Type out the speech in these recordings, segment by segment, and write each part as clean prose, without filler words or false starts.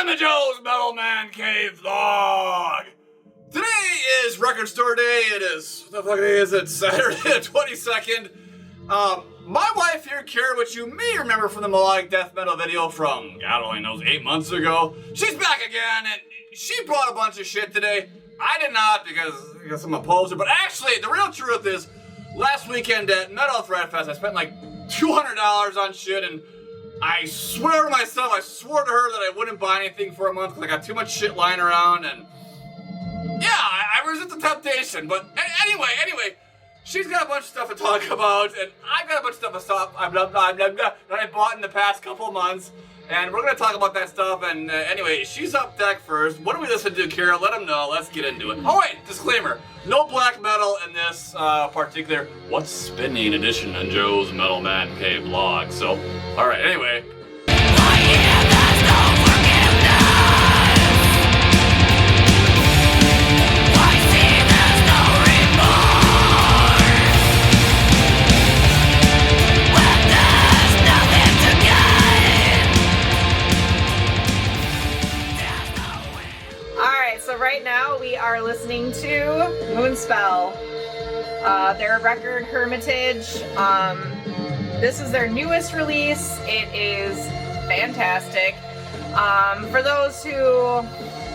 Welcome to Joe's Metal Mancave vlog! Today is record store day. It is, what the fuck day is it? Saturday the 22nd. My wife here, Kara, which you may remember from the melodic death metal video from, God only knows, 8 months ago. She's back again, and she brought a bunch of shit today. I did not, because I'm a poser, but actually, the real truth is, last weekend at Metal Thread Fest, I spent like $200 on shit, and I swear to myself, I swore to her that I wouldn't buy anything for a month because I got too much shit lying around, and yeah, I resist the temptation. But anyway, she's got a bunch of stuff to talk about, and I've got a bunch of stuff that I bought in the past couple of months, and we're going to talk about that stuff. And anyway, she's up deck first. What do we listen to, Kara? Let them know. Let's get into it. Oh wait, disclaimer. No black metal in this particular What's Spinning edition on Joe's Metal Mancave vlog. So, alright, anyway. So right now we are listening to Moonspell, their record Hermitage. This is their newest release. It is fantastic. For those who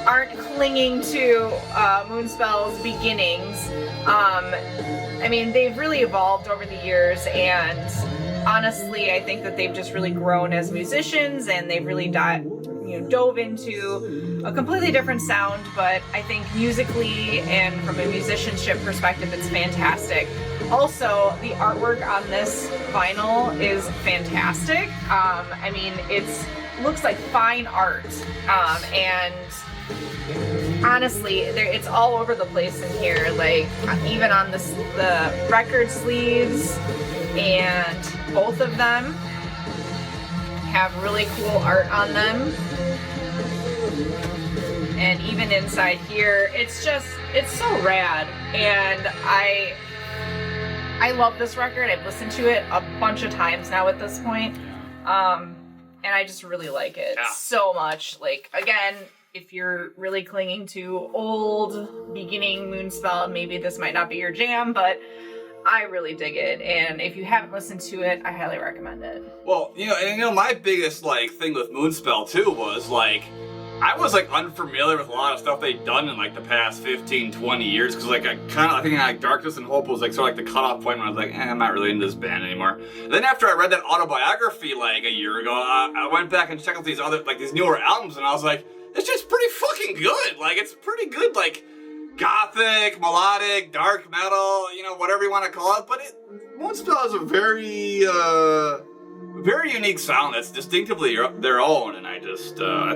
aren't clinging to Moonspell's beginnings, I mean, they've really evolved over the years, and honestly, I think that they've just really grown as musicians, and they've really dove into a completely different sound, but I think musically and from a musicianship perspective, it's fantastic. Also, the artwork on this vinyl is fantastic. I mean, looks like fine art, and honestly, it's all over the place in here, like even on the record sleeves, and both of them have really cool art on them. And even inside here, it's so rad, and I love this record. I've listened to it a bunch of times now at this point, and I just really like it so much. Like, again, if you're really clinging to old beginning Moonspell, maybe this might not be your jam, but I really dig it, and if you haven't listened to it, I highly recommend it. Well, my biggest thing with Moonspell too was I was unfamiliar with a lot of stuff they'd done in the past 15, 20 years, because I think Darkness and Hope was sort of the cutoff point when I was I'm not really into this band anymore. Then after I read that autobiography a year ago, I went back and checked out these other these newer albums, and I was like, it's just pretty fucking good. It's pretty good, gothic, melodic, dark metal, whatever you want to call it. But Moonspell is a very unique sound that's distinctively their own, and I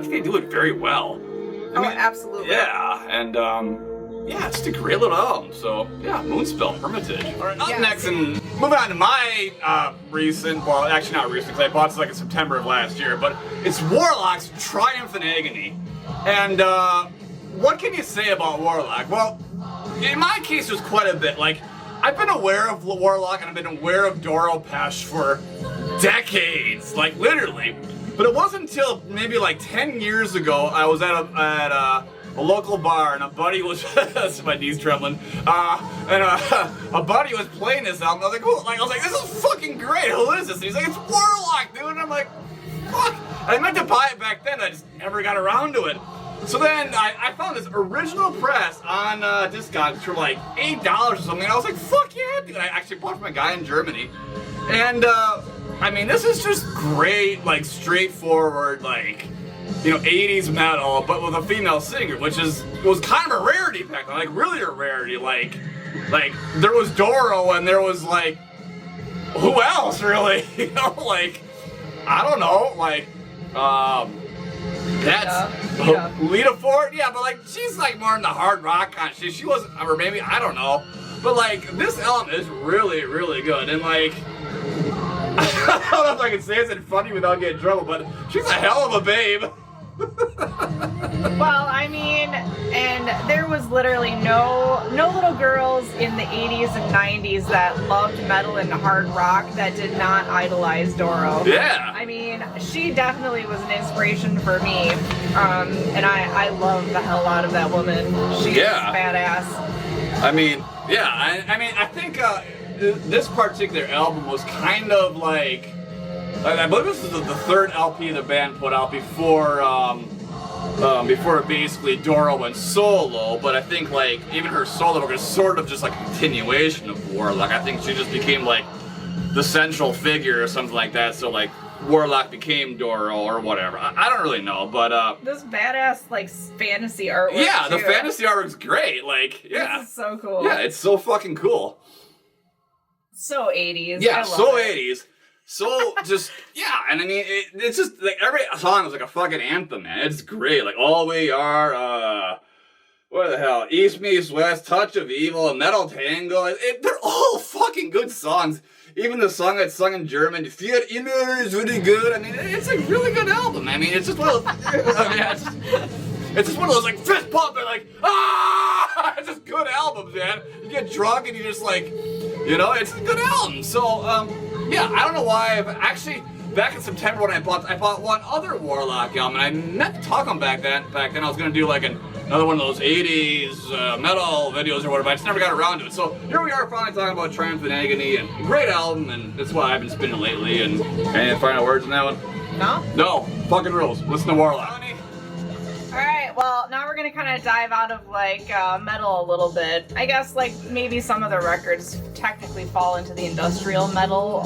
think they do it very well. I mean, absolutely. Yeah, and it's just a great little album. So yeah, Moonspell, Hermitage. All right, up next, and moving on to my recent, well, actually not recent, because I bought this in September of last year, but it's Warlock's Triumph and Agony. And what can you say about Warlock? Well, in my case, there's quite a bit. I've been aware of Warlock, and I've been aware of Doro Pesh for decades, literally. But it wasn't until maybe 10 years ago I was at a local bar, and a buddy was my knees trembling. And a buddy was playing this album. I was like, "Cool!" I was like, "This is fucking great. Who is this?" And he's like, "It's Warlock, dude." And I'm like, "Fuck!" And I meant to buy it back then. I just never got around to it. So then I found this original press on Discogs for $8 or something. And I was like, "Fuck yeah, dude!" I actually bought it from a guy in Germany, and I mean, this is just great, straightforward, 80s metal, but with a female singer, which was kind of a rarity back then, really a rarity. There was Doro, and there was who else really? I don't know, that's Lita Ford, yeah, but she's more in the hard rock kind of shit. She wasn't, or maybe, I don't know, but this album is really, really good, and I don't know if I can say it's funny without getting in trouble, but she's a hell of a babe. Well, I mean, mean, and there was literally no little girls in the 80s and 90s that loved metal and hard rock that did not idolize Doro. Yeah. I mean, she definitely was an inspiration for me. And I love the hell out of that woman. She's badass. I mean, yeah, I think this particular album was kind of like, I believe this is the third LP the band put out before basically Doro went solo, but I think like even her solo work is sort of just like a continuation of Warlock. I think she just became like the central figure or something like that, so like Warlock became Doro or whatever. I don't really know, but this badass like fantasy artwork. Yeah, too. the fantasy artwork's great. Like, yeah, this is so cool. Yeah, it's so fucking cool. So 80s. Yeah, I love so it. 80s. So just and I mean it's just like every song is like a fucking anthem, man. It's great. Like All We Are, what the hell? East Meets West, Touch of Evil, Metal Tango. They're all fucking good songs. Even the song that's sung in German, Vier Immer is really good. I mean, it's a really good album. I mean, it's just one of those, it's just one of those like fist pumping, like it's just good albums, man. You get drunk and you just like, it's a good album. So yeah, I don't know why. Actually, back in September when I bought one other Warlock album, and I meant to talk on back then I was gonna do like another one of those 80s metal videos or whatever, I just never got around to it. So here we are finally talking about Triumph and Agony, and great album, and that's why I've been spinning lately. And any final words on that one? No? No. Fucking rules. Listen to Warlock. Alright, well, now we're gonna kind of dive out of like metal a little bit. I guess like maybe some of the records technically fall into the industrial metal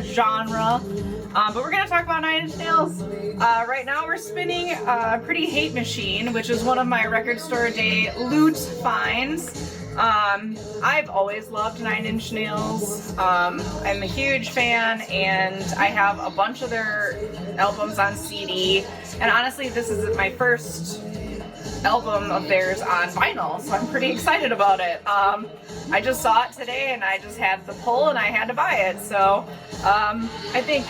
genre. But we're gonna talk about Nine Inch Nails. Right now we're spinning Pretty Hate Machine, which is one of my record store day loot finds. I've always loved Nine Inch Nails. I'm a huge fan, and I have a bunch of their albums on CD. And honestly, this is my first album of theirs on vinyl, so I'm pretty excited about it. I just saw it today, and I just had the pull, and I had to buy it. So I think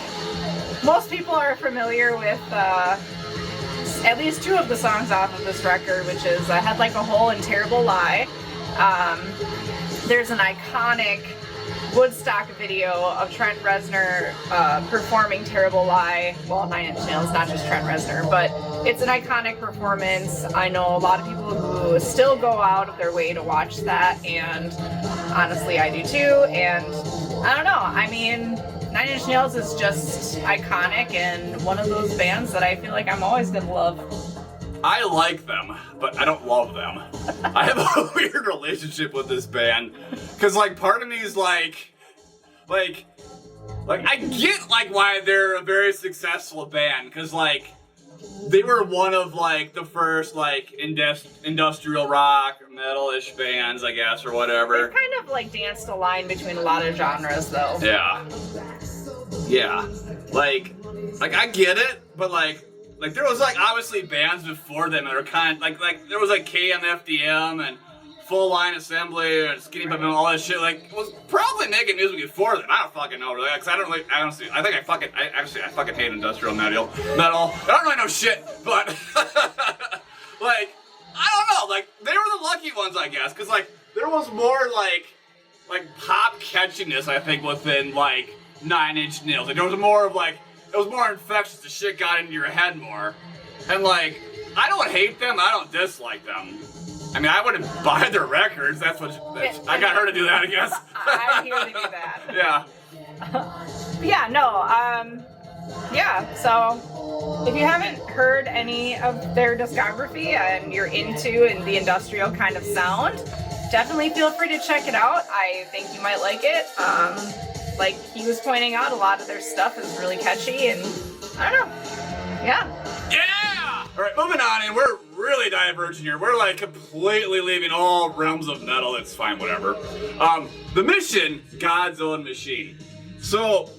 most people are familiar with at least two of the songs off of this record, which is Head Like a Hole and Terrible Lie. There's an iconic Woodstock video of Trent Reznor performing Terrible Lie. Well, Nine Inch Nails, not just Trent Reznor, but it's an iconic performance. I know a lot of people who still go out of their way to watch that, and honestly I do too. And I don't know, I mean, Nine Inch Nails is just iconic and one of those bands that I feel like I'm always gonna love. I like them, but I don't love them. I have a weird relationship with this band, cause like part of me is like I get like why they're a very successful band, cause like they were one of like the first like industrial rock metal-ish bands, I guess, or whatever. They kind of like danced a line between a lot of genres, though. Yeah, like I get it, but like there was like obviously bands before them that are kind of like there was like KMFDM and Full Line Assembly and Skinny Pimp and all that shit. Like, was probably making music before them. I don't fucking know, really, because I fucking hate industrial metal. I don't really know shit, but like I don't know. Like they were the lucky ones, I guess, because like there was more like pop catchiness, I think, within like Nine Inch Nails. Like there was more of like. It was more infectious, the shit got into your head more. And like, I don't hate them, I don't dislike them. I mean, I wouldn't buy their records, I got her to do that, I guess. I'm here to do that. Yeah. Yeah, so if you haven't heard any of their discography and you're into the industrial kind of sound, definitely feel free to check it out. I think you might like it. Like he was pointing out, a lot of their stuff is really catchy, and I don't know. Yeah! Alright, moving on, and we're really diverging here. We're like completely leaving all realms of metal. It's fine, whatever. The Mission, God's Own Machine. So,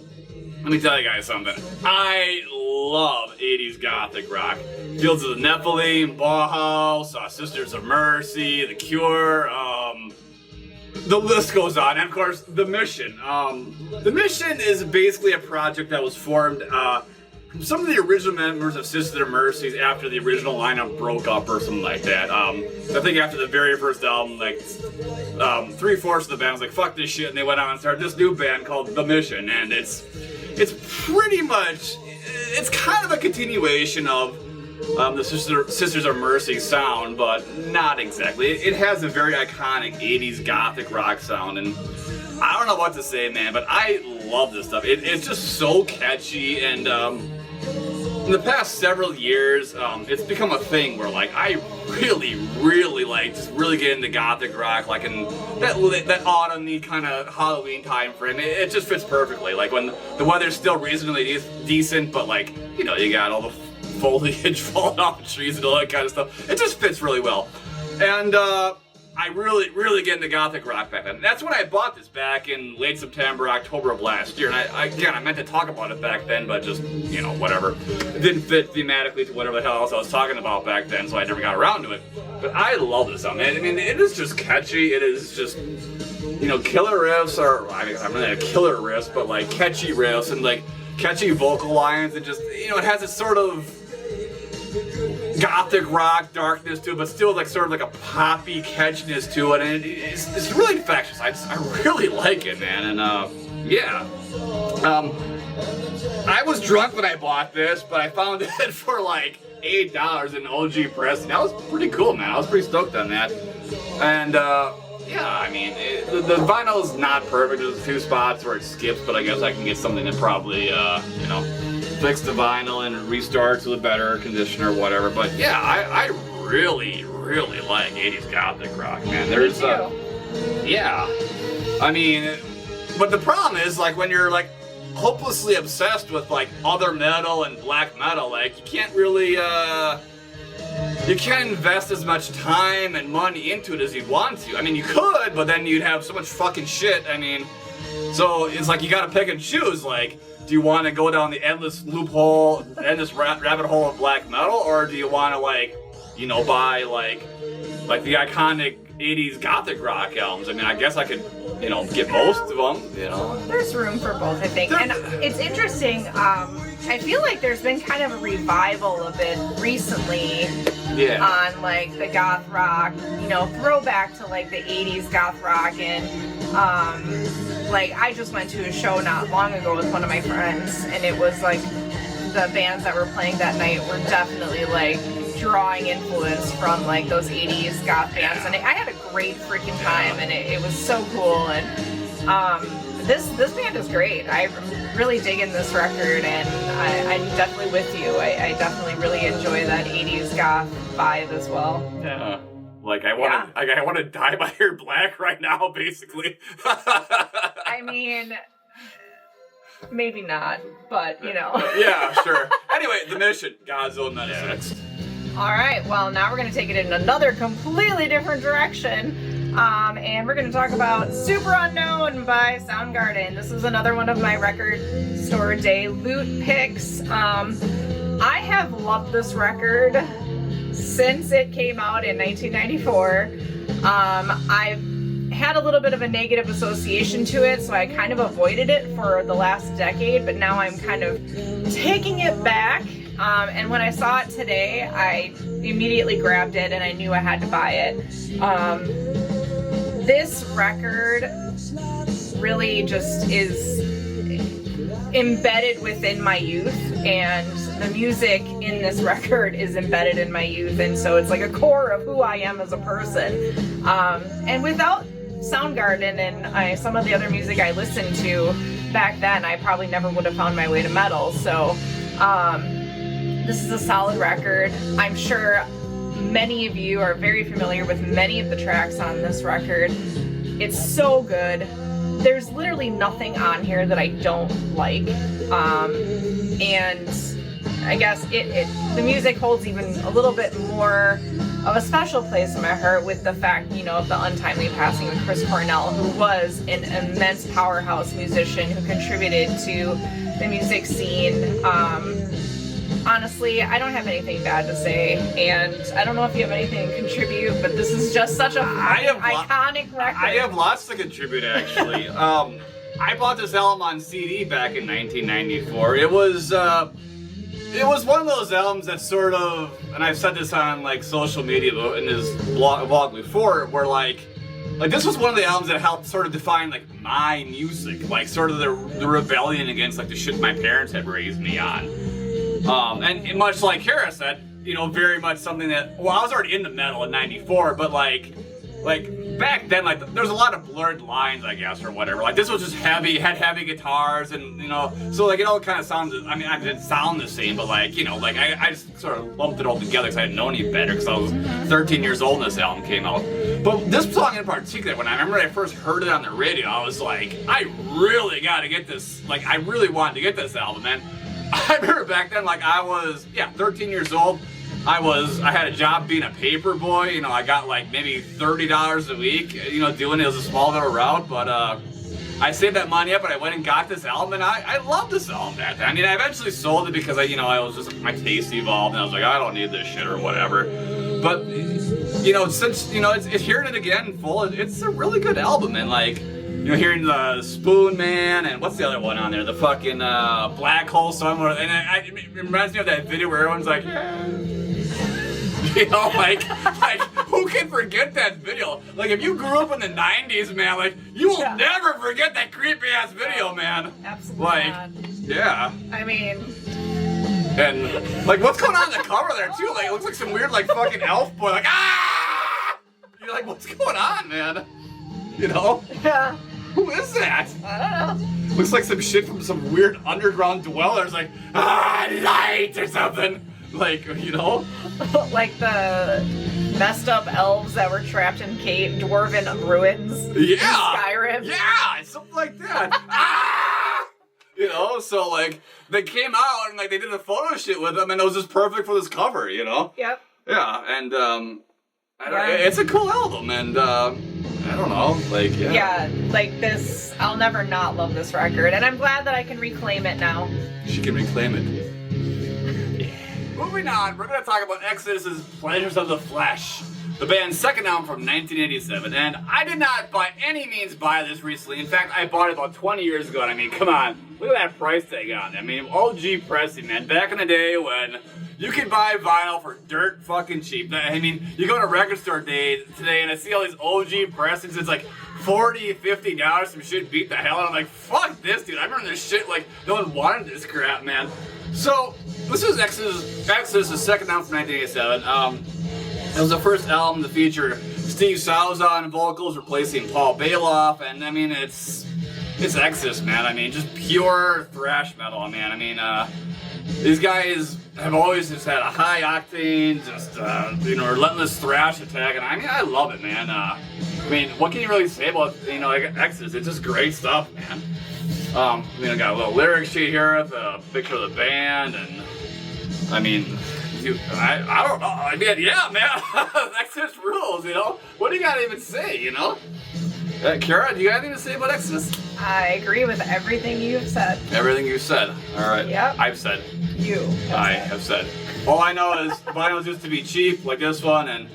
let me tell you guys something. I love 80s gothic rock. Fields of the Nephilim, Bauhaus, Sisters of Mercy, The Cure, the list goes on, and of course, The Mission. The Mission is basically a project that was formed some of the original members of Sisters of Mercy after the original lineup broke up or something like that. I think after the very first album, like 3/4 of the band was like, fuck this shit, and they went on and started this new band called The Mission, and it's pretty much, it's kind of a continuation of the Sisters of Mercy sound, but not exactly. It has a very iconic 80s gothic rock sound, and I don't know what to say, man, but I love this stuff. It's just so catchy, and in the past several years, it's become a thing where, like, I really like, just really get into gothic rock, like in that autumn-y kind of Halloween time frame. It just fits perfectly. Like when the weather's still reasonably decent, but like, you know, you got all the foliage falling off the trees and all that kind of stuff. It just fits really well. And I really get into gothic rock back then. That's when I bought this back in late September, October of last year. And I meant to talk about it back then, but just, you know, whatever. It didn't fit thematically to whatever the hell else I was talking about back then, so I never got around to it. But I love this song, man. I mean, it is just catchy. It is just, you know, killer riffs, or I mean, I'm not a killer riffs, but like catchy riffs and like catchy vocal lines. And just, you know, it has this sort of gothic rock darkness to it, but still like sort of like a poppy catchiness to it, and it's really infectious. I really like it, man. And yeah, I was drunk when I bought this, but I found it for like $8 in OG press. That was pretty cool, man. I was pretty stoked on that. And yeah, I mean, the vinyl is not perfect. There's a few spots where it skips, but I guess I can get something that probably you know, fix the vinyl and restore it to a better condition or whatever. But yeah, I really like 80s gothic rock, man. There's yeah, I mean, but the problem is, like, when you're like hopelessly obsessed with like other metal and black metal, like, you can't really you can't invest as much time and money into it as you'd want to. I mean, you could, but then you'd have so much fucking shit. I mean, so it's like you gotta pick and choose. Like, do you want to go down the endless loophole, endless rabbit hole of black metal, or do you want to, like, you know, buy like the iconic 80s gothic rock albums? I mean, I guess I could, you know, get most of them, you know. There's room for both, I think. And it's interesting, I feel like there's been kind of a revival of it recently, yeah, on like the goth rock, you know, throwback to like the 80s goth rock. And like, I just went to a show not long ago with one of my friends, and it was like the bands that were playing that night were definitely like drawing influence from like those 80s goth bands, and I had a great freaking time, and it was so cool. And this band is great. I'm really digging this record, and I'm definitely with you. I definitely really enjoy that 80s goth vibe as well. Yeah. Like, I want to dye my hair black right now, basically. I mean, maybe not, but you know. Yeah, sure. Anyway, The Mission, God's Own Medicine. All right, well, now we're going to take it in another completely different direction. And we're going to talk about Super Unknown by Soundgarden. This is another one of my record store day loot picks. I have loved this record since it came out in 1994. I've had a little bit of a negative association to it, so I kind of avoided it for the last decade, but now I'm kind of taking it back. And when I saw it today, I immediately grabbed it, and I knew I had to buy it. This record really just is embedded within my youth, and the music in this record is embedded in my youth, and so it's like a core of who I am as a person. And without Soundgarden and some of the other music I listened to back then, I probably never would have found my way to metal. So this is a solid record. I'm sure many of you are very familiar with many of the tracks on this record. It's so good. There's literally nothing on here that I don't like. And I guess the music holds even a little bit more of a special place in my heart with the fact, you know, of the untimely passing of Chris Cornell, who was an immense powerhouse musician who contributed to the music scene. Honestly, I don't have anything bad to say, and I don't know if you have anything to contribute, but this is just such a iconic record. I have lots to contribute, actually. I bought this album on CD back in 1994. It was it was one of those albums that sort of, and I've said this on like social media in this vlog before, where like this was one of the albums that helped sort of define like my music, like sort of the rebellion against like the shit my parents had raised me on. And much like Kara said, you know, very much something that, well, I was already into metal in '94, but like back then, like there's a lot of blurred lines, I guess, or whatever. Like this was just heavy, had heavy guitars, and you know, so like it all kind of sounds. I mean, I didn't sound the same, but like, you know, like I just sort of lumped it all together because I didn't know any better because I was 13 years old when this album came out. But this song in particular, when I remember I first heard it on the radio, I was like, I really got to get this. Like, I really wanted to get this album, man. I remember back then, like I was, 13 years old. I had a job being a paper boy, you know, I got like maybe $30 a week, you know, doing it as a small little route, but I saved that money up and I went and got this album, and I loved this album back then. I mean, I eventually sold it because I was just, my taste evolved, and I was like, I don't need this shit or whatever. But, you know, since, you know, it's hearing it again in full, it's a really good album, and like, you know, hearing the Spoon Man, and what's the other one on there? The fucking Black Hole song, and it reminds me of that video where everyone's like, you know, like who can forget that video? Like, if you grew up in the '90s, man, like you will never forget that creepy ass video, man. Absolutely. Like, not. yeah. I mean, and like, what's going on in the cover there too? Like, it looks like some weird, like, fucking elf boy. Like, ah! You're like, what's going on, man? You know? yeah. Who is that? I don't know. Looks like some shit from some weird underground dwellers. Like, light or something. Like, you know? Like the messed up elves that were trapped in dwarven ruins. Yeah. In Skyrim. Yeah, something like that. Ah! You know, so like they came out and like they did a photo shoot with them, and it was just perfect for this cover, you know? Yep. Yeah, and it's a cool album, and I don't know, like, yeah. Yeah, like this, I'll never not love this record, and I'm glad that I can reclaim it now. She can reclaim it. Moving on, we're going to talk about Exodus's Pleasures of the Flesh, the band's second album from 1987, and I did not by any means buy this recently. In fact, I bought it about 20 years ago, and I mean, come on, look at that price tag on it. I mean, OG pressing, man, back in the day when you could buy vinyl for dirt fucking cheap. I mean, you go to a record store today and I see all these OG pressings, it's like $40, $50, some shit beat the hell out. I'm like, fuck this, dude. I remember this shit, like, no one wanted this crap, man. So, this is Exodus' second album from 1987. It was the first album to feature Steve Souza on vocals, replacing Paul Bailoff, and I mean, it's Exodus, man. I mean, just pure thrash metal, man. I mean, these guys have always just had a high octane, just, you know, relentless thrash attack, and I mean, I love it, man. I mean, what can you really say about, you know, like Exodus? It's just great stuff, man. You know, got a little lyric sheet here with a picture of the band, and I mean, I don't know. I mean, yeah, man, Exodus rules, you know? What do you gotta even say, you know? Kara, do you got anything to say about Exodus? I agree with everything you've said. Everything you said. All right. Yep. I've said. I have said. All I know is vinyls used to be cheap, like this one, and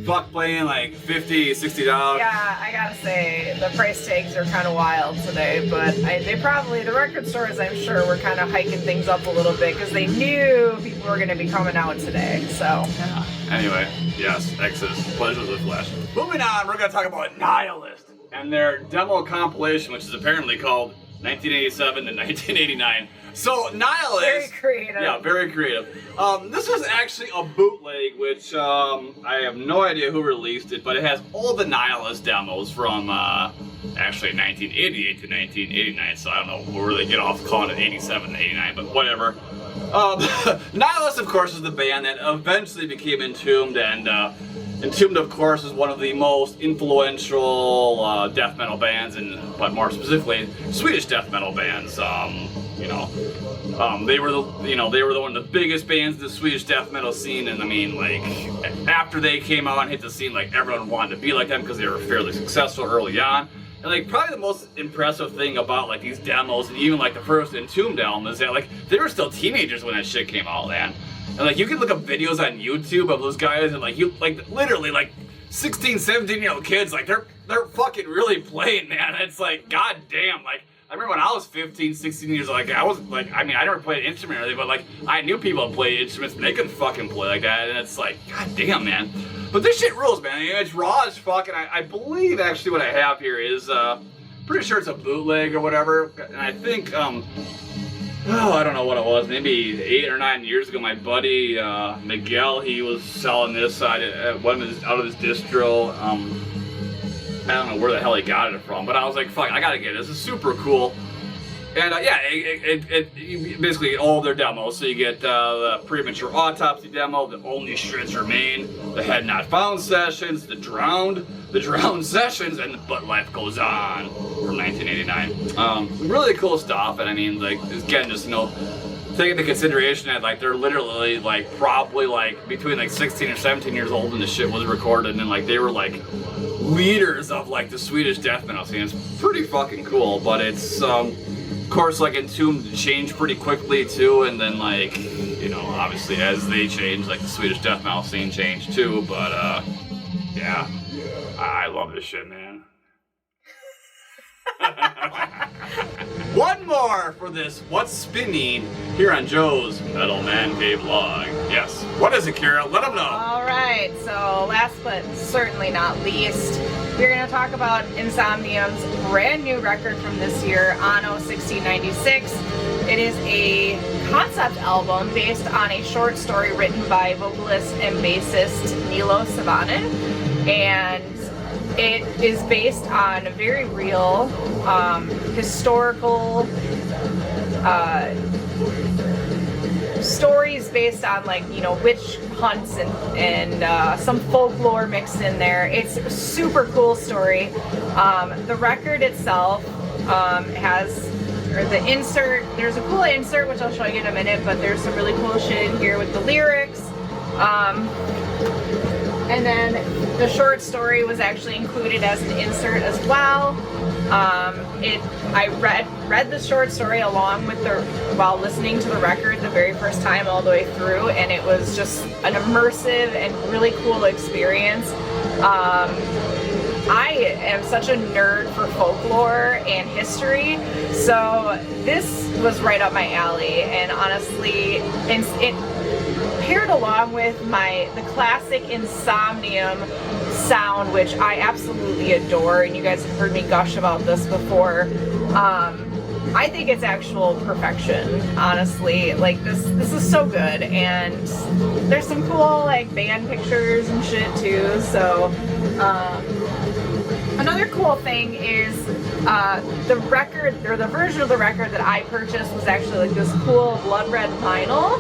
fuck playing like $50, $60. Yeah, I gotta say, the price tags are kind of wild today, but the record stores, I'm sure, were kind of hiking things up a little bit because they knew people were going to be coming out today, so. Yeah. Anyway, yes, Exodus, Pleasures of the Flesh. Moving on, we're going to talk about Nihilist and their demo compilation, which is apparently called 1987 to 1989. So, Nihilist... Very creative. Yeah, very creative. This is actually a bootleg, which I have no idea who released it, but it has all the Nihilist demos from actually 1988 to 1989, so I don't know where they get off calling it 87 to 89, but whatever. Nihilist, of course, is the band that eventually became Entombed, and Entombed, of course, is one of the most influential death metal bands, but more specifically, Swedish death metal bands. You know, they were one of the biggest bands in the Swedish death metal scene, and I mean, like, after they came out and hit the scene, like, everyone wanted to be like them because they were fairly successful early on. And like, probably the most impressive thing about like these demos and even like the first Entombed album is that like they were still teenagers when that shit came out, man. And like, you can look up videos on YouTube of those guys, and like, you like literally like 16, 17-year-old kids, like they're fucking really playing, man. It's like, god damn, like, I remember when I was 15, 16 years old, like, I was like, I mean, I never played an instrument or anything, but like, I knew people that played instruments and they could fucking play like that, and it's like, god damn, man. But this shit rules, man. It's raw as fuck, and I believe actually what I have here is, pretty sure it's a bootleg or whatever, and I think, oh, I don't know what it was, maybe 8 or 9 years ago, my buddy, Miguel, he was selling this out of his distro. I don't know where the hell he got it from, but I was like, fuck, I gotta get it. This is super cool. And yeah, it basically all their demos. So you get the premature autopsy demo, the only shreds remain, the head not found sessions, the drowned sessions, and But Life Goes On from 1989. Really cool stuff. And I mean, like, again, just, you know, take into consideration that like they're literally like probably like between like 16 or 17 years old when this shit was recorded, and like they were like leaders of like the Swedish death metal scene. It's pretty fucking cool, but it's of course like Entombed changed pretty quickly too, and then like, you know, obviously as they changed, like the Swedish death metal scene changed too. But yeah, I love this shit, man. One more for this What's Spinning here on Joe's Metal Mancave vlog. Yes. What is it, Kira? Let them know. Alright, so last but certainly not least, we're going to talk about Insomnium's brand new record from this year, Anno 1696. It is a concept album based on a short story written by vocalist and bassist Nilo Savanen, and it is based on very real, historical stories based on, like, you know, witch hunts and some folklore mixed in there. It's a super cool story. The record itself has, or the insert, there's a cool insert which I'll show you in a minute, but there's some really cool shit in here with the lyrics. And then the short story was actually included as an insert as well. I read the short story along with while listening to the record the very first time all the way through, and it was just an immersive and really cool experience. I am such a nerd for folklore and history, so this was right up my alley, and honestly, it paired along with the classic Insomnium sound, which I absolutely adore, and you guys have heard me gush about this before. I think it's actual perfection, honestly. Like, this is so good, and there's some cool like band pictures and shit too. So another cool thing is the record, or the version of the record that I purchased, was actually like this cool blood red vinyl.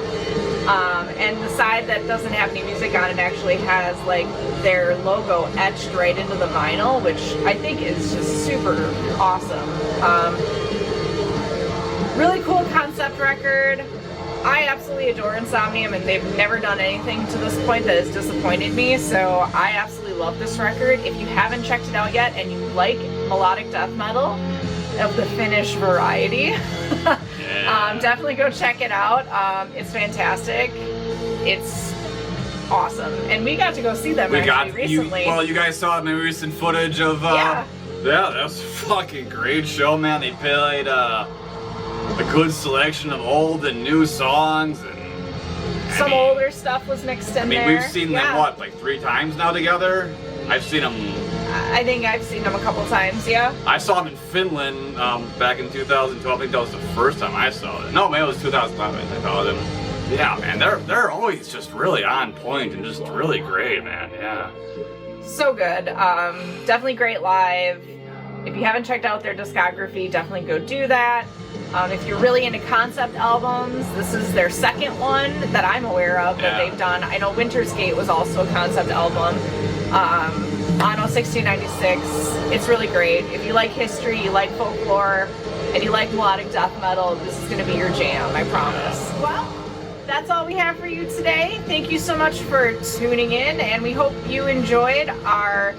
And the side that doesn't have any music on it actually has like their logo etched right into the vinyl, which I think is just super awesome. Really cool concept record. I absolutely adore Insomnium, and they've never done anything to this point that has disappointed me, so I absolutely love this record. If you haven't checked it out yet and you like melodic death metal of the Finnish variety, definitely go check it out. It's fantastic. It's awesome. And we got to go see them recently. You guys saw my recent footage of yeah, that was a fucking great show, man. They played a good selection of old and new songs, and some older stuff was mixed in there. I mean, we've seen them, what, like 3 times now together? I've seen them. I think I've seen them a couple times, yeah. I saw them in Finland back in 2012. I think that was the first time I saw them. No, maybe it was 2011 I saw them. Yeah, man, they're always just really on point and just really great, man. Yeah. So good. Definitely great live. If you haven't checked out their discography, definitely go do that. If you're really into concept albums, this is their second one that I'm aware of that they've done. I know Winter's Gate was also a concept album. Anno 1696, it's really great. If you like history, you like folklore, and you like melodic death metal, this is going to be your jam, I promise. Well, that's all we have for you today. Thank you so much for tuning in, and we hope you enjoyed our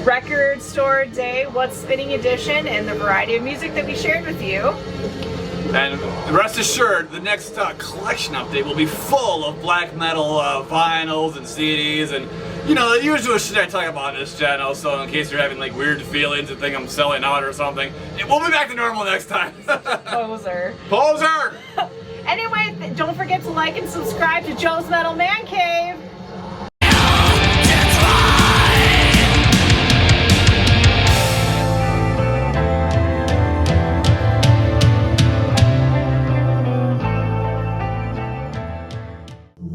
Record Store Day What's Spinning edition and the variety of music that we shared with you. And rest assured, the next collection update will be full of black metal vinyls and CDs and, you know, the usual shit I talk about on this channel, so in case you're having like weird feelings and think I'm selling out or something, we'll be back to normal next time. Poser. Poser! Anyway, don't forget to like and subscribe to Joe's Metal Man Cave.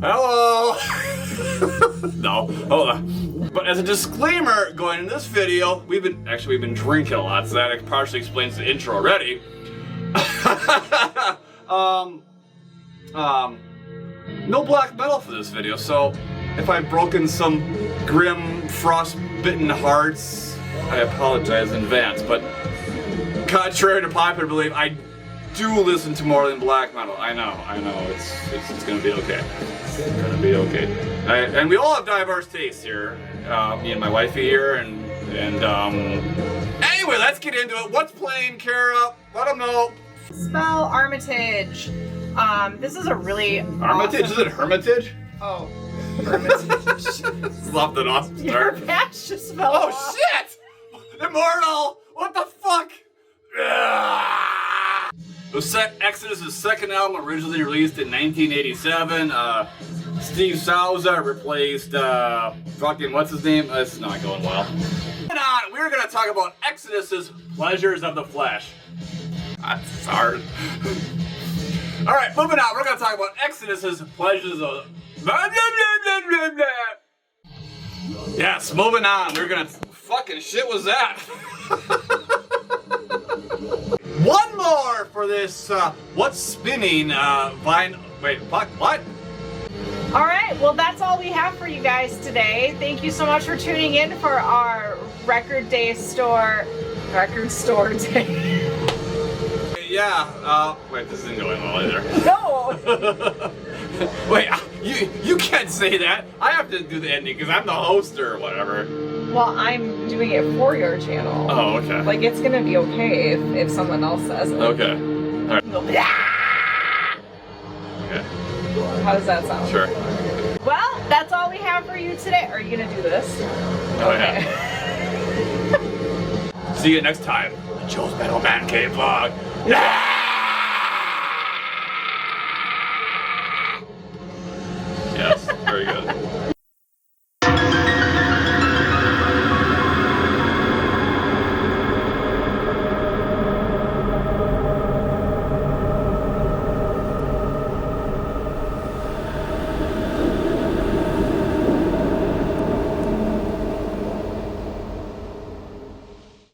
Hello! No, hold on. But as a disclaimer, going into this video, we've been drinking a lot, so that partially explains the intro already. No black metal for this video, so if I've broken some grim, frost-bitten hearts, I apologize in advance, but contrary to popular belief, I do listen to more than black metal. I know, it's gonna be okay. It's gonna be okay. And we all have diverse tastes here. Me and my wifey here, and anyway, let's get into it. What's playing, Kara? Let them know. Spell Armitage. This is a really Armitage? awesome... Is it Hermitage? Oh, Hermitage. Left an awesome start. Your patch just fell Oh off. shit! Immortal! What the fuck? Exodus' second album, originally released in 1987. Steve Souza replaced fucking what's his name? This is not going well. Moving on, we're gonna talk about Exodus' Pleasures of the Flesh. I'm sorry. Alright, moving on, we're gonna talk about Exodus' Pleasures of Yes, moving on, we're gonna fucking shit was that? One more for this what's spinning vine. Wait, fuck, what? Alright, well that's all we have for you guys today. Thank you so much for tuning in for our record store day. Yeah, wait, this isn't going well either. No! Wait, you can't say that. I have to do the ending because I'm the host or whatever. Well, I'm doing it for your channel. Oh, okay. Like, it's gonna be okay if someone else says it. Okay. Alright. Okay. How does that sound? Sure. Well, that's all we have for you today. Are you gonna do this? Oh, okay. Yeah. See you next time. The Joe's Metal Man Cave vlog. Yeah!